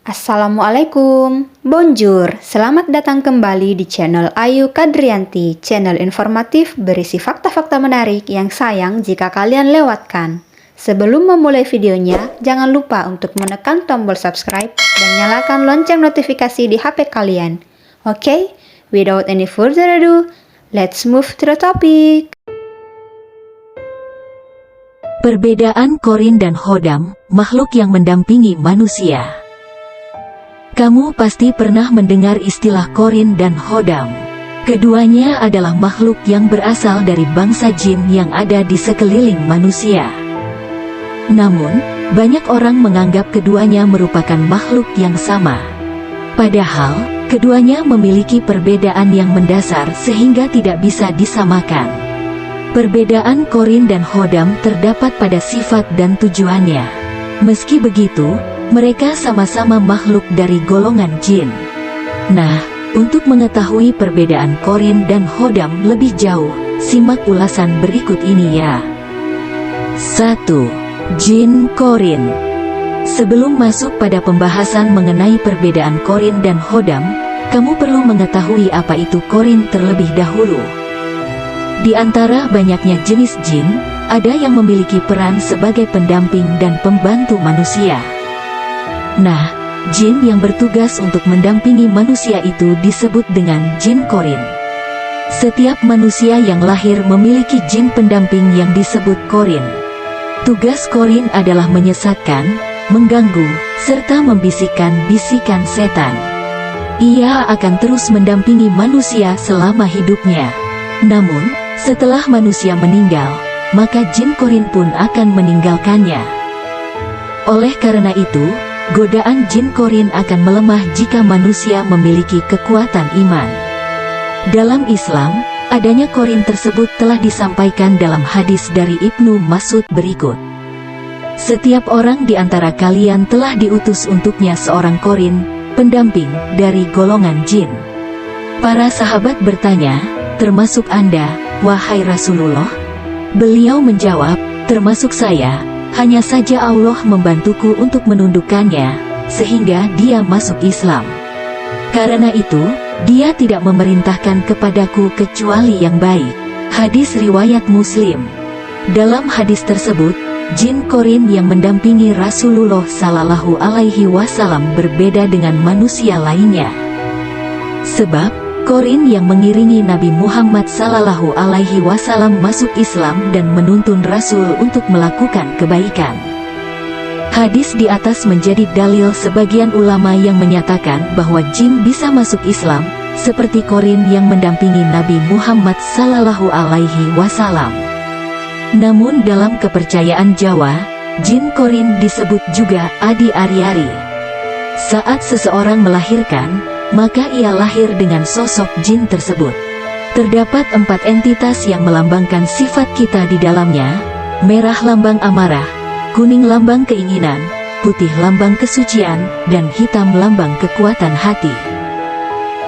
Assalamualaikum, bonjour, selamat datang kembali di channel Ayu Kadrianti, channel informatif berisi fakta-fakta menarik yang sayang jika kalian lewatkan. Sebelum memulai videonya, jangan lupa untuk menekan tombol subscribe dan nyalakan lonceng notifikasi di HP kalian. Oke, without any further ado, let's move to the topic. Perbedaan Qorin dan Hodam, makhluk yang mendampingi manusia. Kamu pasti pernah mendengar istilah Qorin dan Hodam. Keduanya adalah makhluk yang berasal dari bangsa jin yang ada di sekeliling manusia. Namun, banyak orang menganggap keduanya merupakan makhluk yang sama. Padahal, keduanya memiliki perbedaan yang mendasar sehingga tidak bisa disamakan. Perbedaan Qorin dan Hodam terdapat pada sifat dan tujuannya. Meski begitu, mereka sama-sama makhluk dari golongan jin. Nah, untuk mengetahui perbedaan Qorin dan Hodam lebih jauh, simak ulasan berikut ini ya. 1. Jin Qorin. Sebelum masuk pada pembahasan mengenai perbedaan Qorin dan Hodam, kamu perlu mengetahui apa itu Qorin terlebih dahulu. Di antara banyaknya jenis jin, ada yang memiliki peran sebagai pendamping dan pembantu manusia. Nah, jin yang bertugas untuk mendampingi manusia itu disebut dengan jin Qorin. Setiap manusia yang lahir memiliki jin pendamping yang disebut Qorin. Tugas Qorin adalah menyesatkan, mengganggu, serta membisikkan bisikan setan. Ia akan terus mendampingi manusia selama hidupnya. Namun, setelah manusia meninggal, maka jin Qorin pun akan meninggalkannya. Oleh karena itu, godaan jin Qorin akan melemah jika manusia memiliki kekuatan iman. Dalam Islam, adanya Qorin tersebut telah disampaikan dalam hadis dari Ibnu Mas'ud berikut. Setiap orang di antara kalian telah diutus untuknya seorang Qorin, pendamping dari golongan jin. Para sahabat bertanya, termasuk Anda, wahai Rasulullah? Beliau menjawab, termasuk saya. Hanya saja Allah membantuku untuk menundukkannya, sehingga dia masuk Islam. Karena itu, dia tidak memerintahkan kepadaku kecuali yang baik. Hadis riwayat Muslim. Dalam hadis tersebut, jin Qorin yang mendampingi Rasulullah Sallallahu Alaihi Wasallam berbeda dengan manusia lainnya. Sebab, Qorin yang mengiringi Nabi Muhammad Sallallahu Alaihi Wasallam masuk Islam dan menuntun Rasul untuk melakukan kebaikan. Hadis di atas menjadi dalil sebagian ulama yang menyatakan bahwa jin bisa masuk Islam, seperti Qorin yang mendampingi Nabi Muhammad Sallallahu Alaihi Wasallam. Namun dalam kepercayaan Jawa, jin Qorin disebut juga Adi Ari-ari. Saat seseorang melahirkan, maka ia lahir dengan sosok jin tersebut. Terdapat 4 entitas yang melambangkan sifat kita di dalamnya: merah lambang amarah, kuning lambang keinginan, putih lambang kesucian, dan hitam lambang kekuatan hati.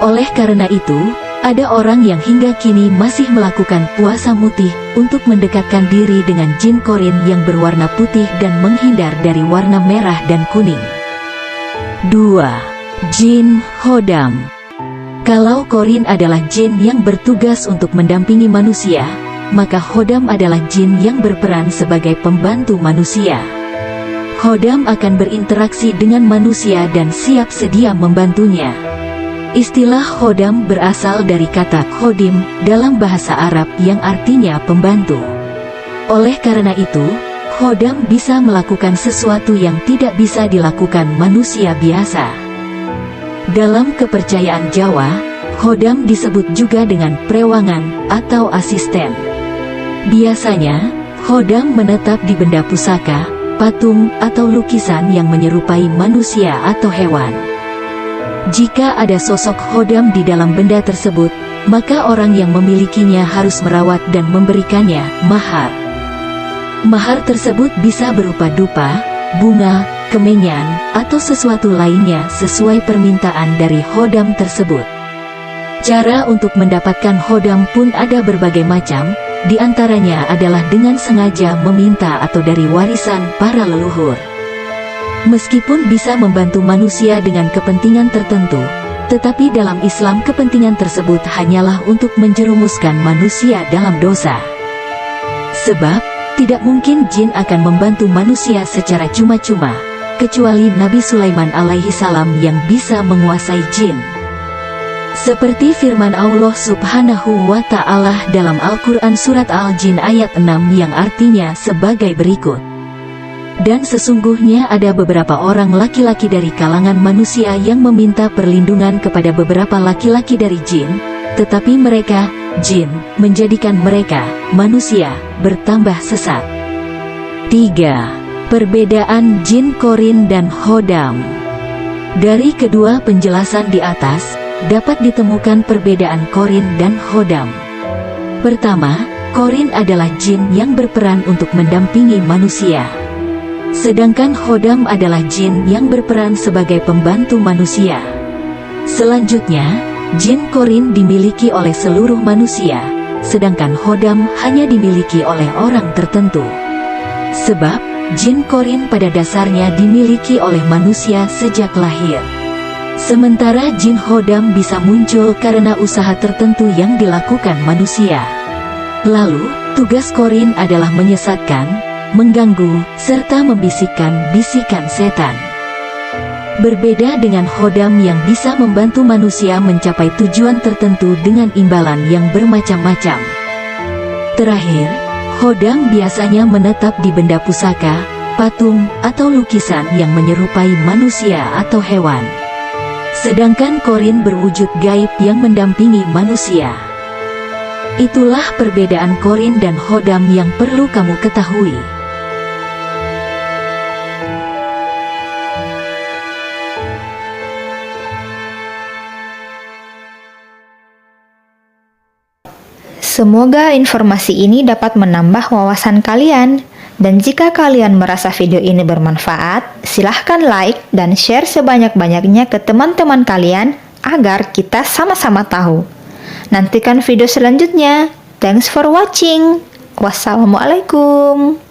Oleh karena itu, ada orang yang hingga kini masih melakukan puasa mutih untuk mendekatkan diri dengan jin Qorin yang berwarna putih dan menghindar dari warna merah dan kuning. 2. Jin Hodam. Kalau Qorin adalah jin yang bertugas untuk mendampingi manusia, maka Hodam adalah jin yang berperan sebagai pembantu manusia. Hodam akan berinteraksi dengan manusia dan siap sedia membantunya. Istilah Hodam berasal dari kata khodim dalam bahasa Arab yang artinya pembantu. Oleh karena itu, Hodam bisa melakukan sesuatu yang tidak bisa dilakukan manusia biasa. Dalam kepercayaan Jawa, Hodam disebut juga dengan prewangan atau asisten. Biasanya, Hodam menetap di benda pusaka, patung, atau lukisan yang menyerupai manusia atau hewan. Jika ada sosok Hodam di dalam benda tersebut, maka orang yang memilikinya harus merawat dan memberikannya mahar. Mahar tersebut bisa berupa dupa, bunga, kemenyan, atau sesuatu lainnya sesuai permintaan dari Hodam tersebut. Cara untuk mendapatkan Hodam pun ada berbagai macam, di antaranya adalah dengan sengaja meminta atau dari warisan para leluhur. Meskipun bisa membantu manusia dengan kepentingan tertentu, tetapi dalam Islam kepentingan tersebut hanyalah untuk menjerumuskan manusia dalam dosa. Sebab, tidak mungkin jin akan membantu manusia secara cuma-cuma, kecuali Nabi Sulaiman alaihi salam yang bisa menguasai jin. Seperti firman Allah subhanahu wa ta'ala dalam Al-Quran Surat Al-Jin ayat 6 yang artinya sebagai berikut. Dan sesungguhnya ada beberapa orang laki-laki dari kalangan manusia yang meminta perlindungan kepada beberapa laki-laki dari jin, tetapi mereka, jin, menjadikan mereka, manusia, bertambah sesat. 3. Perbedaan jin Qorin dan Hodam. Dari kedua penjelasan di atas, dapat ditemukan perbedaan Qorin dan Hodam. Pertama, Qorin adalah jin yang berperan untuk mendampingi manusia. Sedangkan Hodam adalah jin yang berperan sebagai pembantu manusia. Selanjutnya, jin Qorin dimiliki oleh seluruh manusia, sedangkan Hodam hanya dimiliki oleh orang tertentu. Sebab, jin Qorin pada dasarnya dimiliki oleh manusia sejak lahir. Sementara jin Hodam bisa muncul karena usaha tertentu yang dilakukan manusia. Lalu, tugas Qorin adalah menyesatkan, mengganggu, serta membisikkan bisikan setan. Berbeda dengan Hodam yang bisa membantu manusia mencapai tujuan tertentu dengan imbalan yang bermacam-macam. Terakhir, Hodam biasanya menetap di benda pusaka, patung, atau lukisan yang menyerupai manusia atau hewan. Sedangkan Qorin berwujud gaib yang mendampingi manusia. Itulah perbedaan Qorin dan Hodam yang perlu kamu ketahui. Semoga informasi ini dapat menambah wawasan kalian. Dan jika kalian merasa video ini bermanfaat, silahkan like dan share sebanyak-banyaknya ke teman-teman kalian agar kita sama-sama tahu. Nantikan video selanjutnya. Thanks for watching. Wassalamualaikum.